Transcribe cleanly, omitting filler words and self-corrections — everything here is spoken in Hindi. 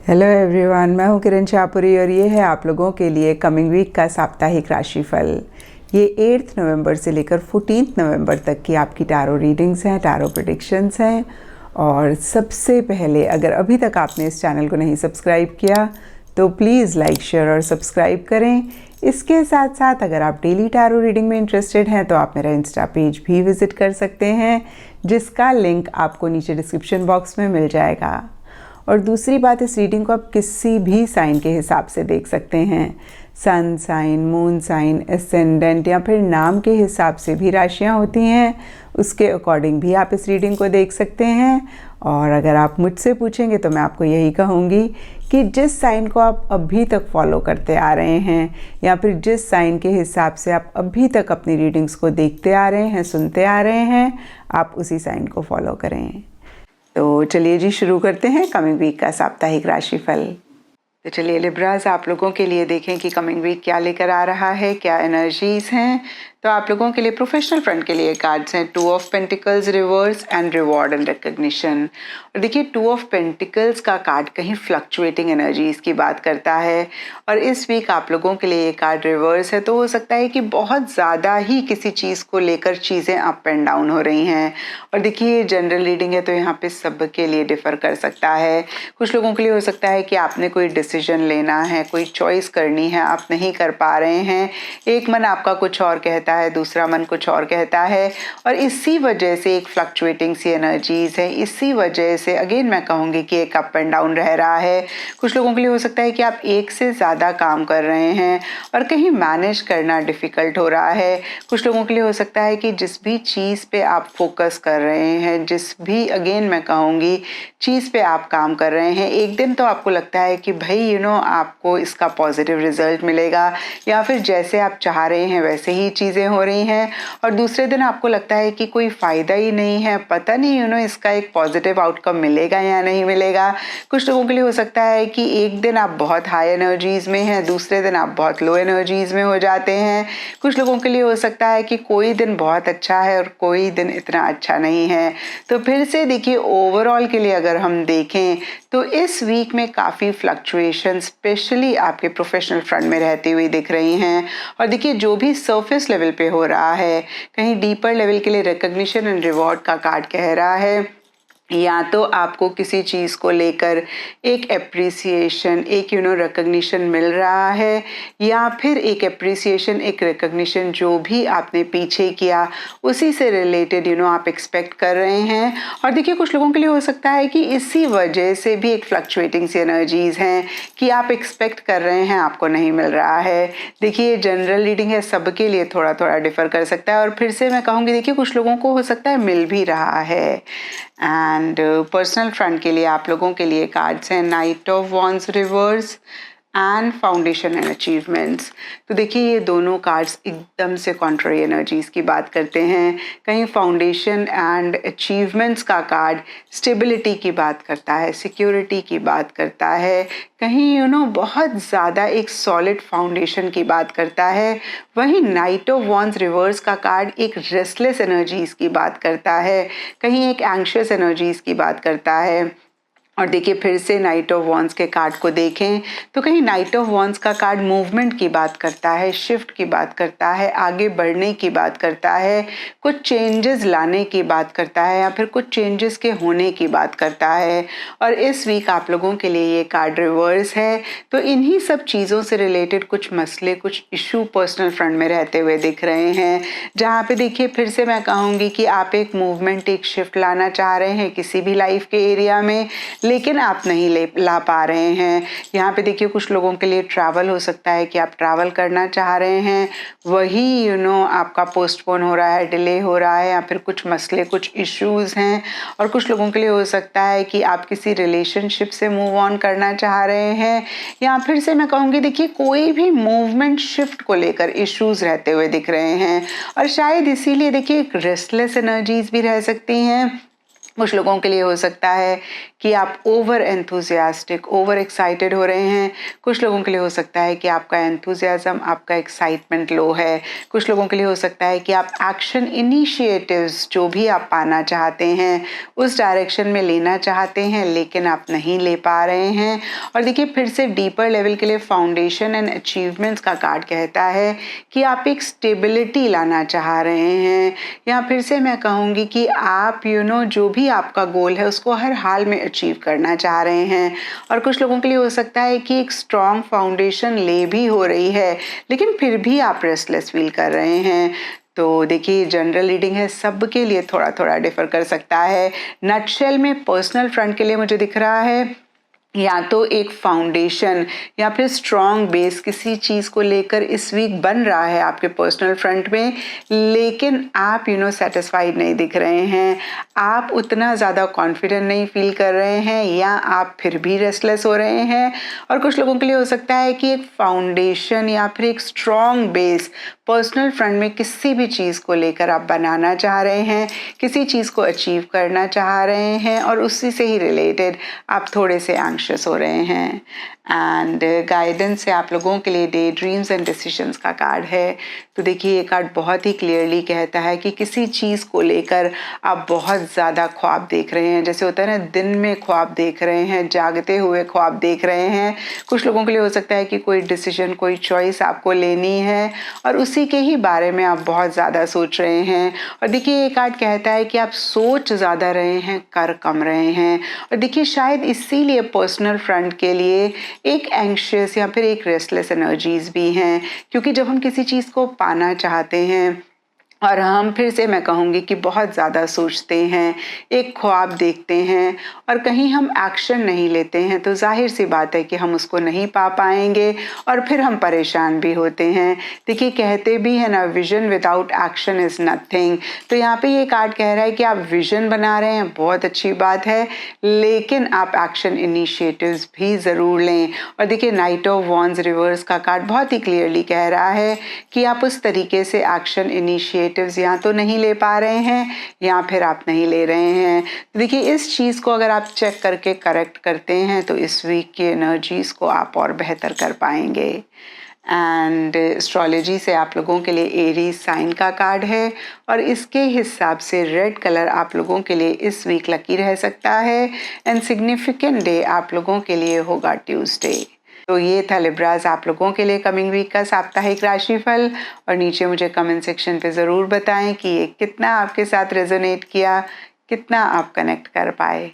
हेलो एवरीवन, मैं हूं किरण शाहपुरी और ये है आप लोगों के लिए कमिंग वीक का साप्ताहिक राशिफल। ये 8 नवंबर से लेकर 14 नवंबर तक की आपकी टैरो रीडिंग्स हैं, टैरो प्रेडिक्शंस हैं। और सबसे पहले, अगर अभी तक आपने इस चैनल को नहीं सब्सक्राइब किया तो प्लीज़ लाइक, शेयर और सब्सक्राइब करें। इसके साथ साथ अगर आप डेली टैरो रीडिंग में इंटरेस्टेड हैं तो आप मेरा इंस्टा पेज भी विज़िट कर सकते हैं, जिसका लिंक आपको नीचे डिस्क्रिप्शन बॉक्स में मिल जाएगा। और दूसरी बात, इस रीडिंग को आप किसी भी साइन के हिसाब से देख सकते हैं। Sun sign, moon sign, ascendant या फिर नाम के हिसाब से भी राशियां होती हैं, उसके अकॉर्डिंग भी आप इस रीडिंग को देख सकते हैं। और अगर आप मुझसे पूछेंगे तो मैं आपको यही कहूँगी कि जिस साइन को आप अभी तक फॉलो करते आ रहे हैं या फिर जिस साइन के हिसाब से आप अभी तक अपनी रीडिंग्स को देखते आ रहे हैं, सुनते आ रहे हैं, आप उसी साइन को फॉलो करें। तो चलिए जी, शुरू करते हैं कमिंग वीक का साप्ताहिक राशिफल। तो चलिए लिब्रास, आप लोगों के लिए देखें कि कमिंग वीक क्या लेकर आ रहा है, क्या एनर्जीज हैं। तो आप लोगों के लिए प्रोफेशनल फ्रंट के लिए कार्ड्स हैं 2 of pentacles reverse and reward and recognition. और देखिए, 2 ऑफ पेंटिकल्स का कार्ड कहीं फ्लक्चुएटिंग एनर्जीज की बात करता है। और इस वीक आप लोगों के लिए ये कार्ड रिवर्स है, तो हो सकता है कि बहुत ज़्यादा ही किसी चीज़ को लेकर चीज़ें अप एंड डाउन हो रही हैं। और देखिए, जनरल रीडिंग है तो यहाँ पे सबके लिए डिफ़र कर सकता है। कुछ लोगों के लिए हो सकता है कि आपने कोई डिसीजन लेना है, कोई चॉइस करनी है, आप नहीं कर पा रहे हैं। एक मन आपका कुछ और कहता है, दूसरा मन कुछ और कहता है, और इसी वजह से एक फ्लक्चुएटिंग सी एनर्जीज है। इसी वजह से अगेन मैं कहूँगी कि एक अप एंड डाउन रह रहा है। कुछ लोगों के लिए हो सकता है कि आप एक से ज़्यादा काम कर रहे हैं और कहीं मैनेज करना डिफ़िकल्ट हो रहा है। कुछ लोगों के लिए हो सकता है कि जिस भी चीज़ पे आप फोकस कर रहे हैं, जिस भी अगेन मैं कहूँगी चीज़ पे आप काम कर रहे हैं, एक दिन तो आपको लगता है कि भाई आपको इसका पॉजिटिव रिजल्ट मिलेगा या फिर जैसे आप चाह रहे हैं वैसे ही चीज़ें हो रही हैं, और दूसरे दिन आपको लगता है कि कोई फ़ायदा ही नहीं है, पता नहीं इसका एक पॉजिटिव आउटकम मिलेगा या नहीं मिलेगा। कुछ लोगों के लिए हो सकता है कि एक दिन आप बहुत हाई एनर्जीज़ में हैं, दूसरे दिन आप बहुत लो एनर्जीज़ में हो जाते हैं। कुछ लोगों के लिए हो सकता है कि कोई दिन बहुत अच्छा है और कोई दिन इतना अच्छा नहीं है। तो फिर से देखिए, ओवरऑल के लिए अगर हम देखें तो इस वीक में काफ़ी फ्लक्चुएशन स्पेशली आपके प्रोफेशनल फ्रंट में रहती हुई दिख रही हैं। और देखिए, जो भी सरफेस लेवल पे हो रहा है, कहीं डीपर लेवल के लिए रिकग्निशन एंड रिवॉर्ड का कार्ड कह रहा है, या तो आपको किसी चीज़ को लेकर एक एप्रिसिएशन, एक रिकग्निशन मिल रहा है, या फिर एक एप्रिसिएशन, एक रिकग्निशन जो भी आपने पीछे किया उसी से रिलेटेड आप एक्सपेक्ट कर रहे हैं। और देखिए, कुछ लोगों के लिए हो सकता है कि इसी वजह से भी एक फ्लक्चुएटिंग सी एनर्जीज़ हैं कि आप एक्सपेक्ट कर रहे हैं, आपको नहीं मिल रहा है। देखिए, जनरल रीडिंग है, सबके लिए थोड़ा थोड़ा डिफ़र कर सकता है। और फिर से मैं कहूँगी, देखिए कुछ लोगों को हो सकता है मिल भी रहा है। एंड पर्सनल फ्रंट के लिए आप लोगों के लिए कार्ड्स हैं night of wands reverse and foundation and achievements. तो देखिए, ये दोनों कार्ड्स एकदम से कॉन्ट्ररी एनर्जीज की बात करते हैं। कहीं फाउंडेशन एंड अचीवमेंट्स का कार्ड स्टेबिलिटी की बात करता है, सिक्योरिटी की बात करता है, कहीं बहुत ज़्यादा एक सॉलिड फाउंडेशन की बात करता है। वहीं नाइट ऑफ वॉन्ड्स रिवर्स का कार्ड एक रेस्टलेस एनर्जीज की बात करता है, कहीं एक एंग्शियस एनर्जीज की बात करता है। और देखिए, फिर से नाइट ऑफ वॉन्ड्स के कार्ड को देखें तो कहीं नाइट ऑफ वॉन्ड्स का कार्ड मूवमेंट की बात करता है, शिफ्ट की बात करता है, आगे बढ़ने की बात करता है, कुछ चेंजेस लाने की बात करता है, या फिर कुछ चेंजेस के होने की बात करता है। और इस वीक आप लोगों के लिए ये कार्ड रिवर्स है, तो इन्हीं सब चीज़ों से रिलेटेड कुछ मसले, कुछ इशू पर्सनल फ्रंट में रहते हुए दिख रहे हैं, जहाँ पे देखिए फिर से मैं कहूँगी कि आप एक मूवमेंट, एक शिफ्ट लाना चाह रहे हैं किसी भी लाइफ के एरिया में, लेकिन आप नहीं ला पा रहे हैं। यहाँ पे देखिए, कुछ लोगों के लिए ट्रैवल हो सकता है कि आप ट्रैवल करना चाह रहे हैं, वही आपका पोस्टपोन हो रहा है, डिले हो रहा है, या फिर कुछ मसले, कुछ इश्यूज हैं। और कुछ लोगों के लिए हो सकता है कि आप किसी रिलेशनशिप से मूव ऑन करना चाह रहे हैं, या फिर से मैं कहूँगी देखिए, कोई भी मूवमेंट शिफ्ट को लेकर इश्यूज रहते हुए दिख रहे हैं। और शायद इसीलिए देखिए एक रेस्टलेस एनर्जीज भी रह सकती हैं, कुछ लोगों के लिए हो सकता है कि आप ओवर एंथुजियास्टिक, ओवर एक्साइटेड हो रहे हैं। कुछ लोगों के लिए हो सकता है कि आपका एंथुजियाज्म, आपका एक्साइटमेंट लो है। कुछ लोगों के लिए हो सकता है कि आप एक्शन इनिशिएटिव्स जो भी आप पाना चाहते हैं उस डायरेक्शन में लेना चाहते हैं लेकिन आप नहीं ले पा रहे हैं। और देखिए फिर से डीपर लेवल के लिए फाउंडेशन एंड अचीवमेंट्स का कार्ड कहता है कि आप एक स्टेबिलिटी लाना चाह रहे हैं, या फिर से मैं कहूँगी कि आप जो भी आपका गोल है उसको हर हाल में अचीव करना चाह रहे हैं। और कुछ लोगों के लिए हो सकता है कि एक स्ट्रॉन्ग फाउंडेशन ले भी हो रही है लेकिन फिर भी आप रेस्टलेस फील कर रहे हैं। तो देखिए जनरल रीडिंग है, सबके लिए थोड़ा थोड़ा डिफर कर सकता है। नटशेल में पर्सनल फ्रंट के लिए मुझे दिख रहा है या तो एक फाउंडेशन या फिर स्ट्रॉन्ग बेस किसी चीज़ को लेकर इस वीक बन रहा है आपके पर्सनल फ्रंट में, लेकिन आप सेटिस्फाइड नहीं दिख रहे हैं, आप उतना ज़्यादा कॉन्फिडेंट नहीं फील कर रहे हैं, या आप फिर भी रेस्टलेस हो रहे हैं। और कुछ लोगों के लिए हो सकता है कि एक फाउंडेशन या फिर एक स्ट्रॉन्ग बेस पर्सनल फ्रंट में किसी भी चीज़ को लेकर आप बनाना चाह रहे हैं, किसी चीज़ को अचीव करना चाह रहे हैं और उसी से ही रिलेटेड आप थोड़े से एंग्शियस हो रहे हैं। एंड गाइडेंस से आप लोगों के लिए डे ड्रीम्स एंड डिसीजंस का कार्ड है। तो देखिए ये कार्ड बहुत ही क्लियरली कहता है कि किसी चीज़ को लेकर आप बहुत ज़्यादा ख्वाब देख रहे हैं, जैसे होता है ना दिन में ख्वाब देख रहे हैं, जागते हुए ख्वाब देख रहे हैं। कुछ लोगों के लिए हो सकता है कि कोई डिसीजन, कोई चॉइस आपको लेनी है और उसी के ही बारे में आप बहुत ज़्यादा सोच रहे हैं। और देखिए ये कार्ड कहता है कि आप सोच ज़्यादा रहे हैं, कर कम रहे हैं। और देखिए शायद इसीलिए पर्सनल फ्रंट के लिए एक एंग्शियस या फिर एक रेस्टलेस एनर्जीज भी हैं, क्योंकि जब हम किसी चीज़ को पाना चाहते हैं और हम फिर से मैं कहूँगी कि बहुत ज़्यादा सोचते हैं, एक ख्वाब देखते हैं और कहीं हम एक्शन नहीं लेते हैं, तो जाहिर सी बात है कि हम उसको नहीं पा पाएंगे और फिर हम परेशान भी होते हैं। देखिए कहते भी हैं ना, vision without action is nothing. तो यहाँ पे ये कार्ड कह रहा है कि आप विजन बना रहे हैं, बहुत अच्छी बात है, लेकिन आप एक्शन इनिशिएटिव्स भी ज़रूर लें। और देखिए नाइट ऑफ वॉन्ड्स रिवर्स का कार्ड बहुत ही क्लियरली कह रहा है कि आप उस तरीके से एक्शन इनिशिएटिव्स या तो नहीं ले पा रहे हैं या फिर आप नहीं ले रहे हैं। देखिए इस चीज़ को अगर आप चेक करके करेक्ट करते हैं तो इस वीक की एनर्जीज को आप और बेहतर कर पाएंगे। एंड एस्ट्रोलॉजी से आप लोगों के लिए एरीज साइन का कार्ड है और इसके हिसाब से रेड कलर आप लोगों के लिए इस वीक लकी रह सकता है। एंड सिग्निफिकेंट डे आप लोगों के लिए होगा ट्यूसडे। तो ये था लिब्राज आप लोगों के लिए कमिंग वीक का साप्ताहिक राशिफल। और नीचे मुझे कमेंट सेक्शन पे ज़रूर बताएं कि ये कितना आपके साथ रेजोनेट किया, कितना आप कनेक्ट कर पाए।